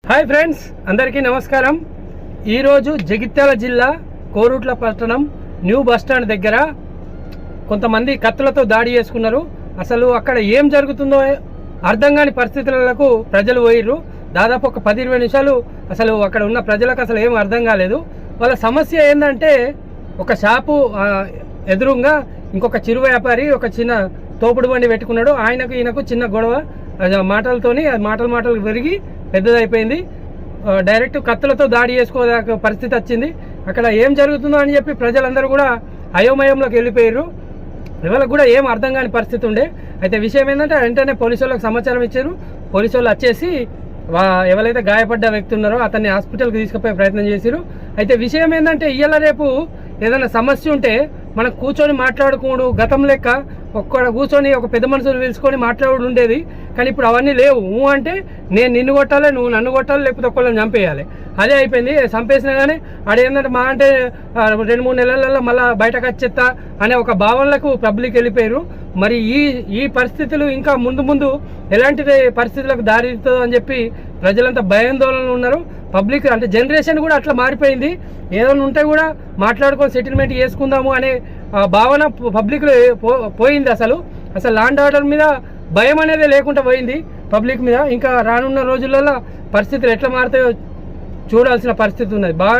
Hi friends, అందరికీ నమస్కారం. ఈరోజు జగిత్యాల జిల్లా కోరుట్ల పట్టణం న్యూ బస్టాండ్ దగ్గర కొంతమంది కత్తులతో దాడి చేసుకున్నారు. అసలు అక్కడ ఏం జరుగుతుందో అర్థం కాని పరిస్థితులకు ప్రజలు పోయిర్రు. దాదాపు ఒక 10-20 నిమిషాలు అసలు అక్కడ ఉన్న ప్రజలకు అసలు ఏం అర్థం కాలేదు. వాళ్ళ సమస్య ఏంటంటే, ఒక షాపు ఎదురుగా ఇంకొక చిరు వ్యాపారి ఒక చిన్న తోపుడు బండి పెట్టుకున్నాడు. ఆయనకు ఈయనకు చిన్న గొడవ మాటలతోని మాటలు పెరిగి పెద్దదైపోయింది. డైరెక్ట్ కత్తులతో దాడి చేసుకోదక పరిస్థితి వచ్చింది. అక్కడ ఏం జరుగుతుందో అని చెప్పి ప్రజలందరూ కూడా అయోమయంలోకి వెళ్ళిపోయారు. ఎవరికి కూడా ఏం అర్థం కాని పరిస్థితి ఉండే. అయితే విషయం ఏంటంటే, వెంటనే పోలీసు వాళ్ళకి సమాచారం ఇచ్చారు. పోలీసు వాళ్ళు వచ్చేసి ఎవరైతే గాయపడ్డ వ్యక్తి ఉన్నారో అతన్ని హాస్పిటల్కి తీసుకుపోయే ప్రయత్నం చేశారు. అయితే విషయం ఏంటంటే, ఇవాళ రేపు ఏదైనా సమస్య ఉంటే మనం కూర్చొని మాట్లాడుకోడు. గతం లెక్క ఒక్కడ కూర్చొని ఒక పెద్ద మనుషులు పిలుచుకొని మాట్లాడు ఉండేది. కానీ ఇప్పుడు అవన్నీ లేవు. అంటే నేను నిన్ను కొట్టాలి, నువ్వు నన్ను కొట్టాలి, లేకపోతే ఒక్కళ్ళని చంపేయాలి. అదే అయిపోయింది. చంపేసినా కానీ ఆడేంటంటే మా అంటే 2-3 నెలలలో మళ్ళీ బయటకు వచ్చేస్తా అనే ఒక భావనలకు పబ్లిక్ వెళ్ళిపోయారు. మరి ఈ పరిస్థితులు ఇంకా ముందు ఎలాంటి పరిస్థితులకు దారితీస్తుందో అని చెప్పి ప్రజలంతా భయాందోళనలు ఉన్నారు. పబ్లిక్ అంటే జనరేషన్ కూడా అట్లా మారిపోయింది. ఏదైనా ఉంటే కూడా మాట్లాడుకొని సెటిల్మెంట్ చేసుకుందాము అనే భావన పబ్లిక్లో పోయింది. అసలు లా అండ్ ఆర్డర్ మీద భయం అనేది లేకుండా పోయింది పబ్లిక్ మీద. ఇంకా రానున్న రోజులలో పరిస్థితులు ఎట్లా మారుతాయో చూడాల్సిన పరిస్థితి ఉన్నది. బాగా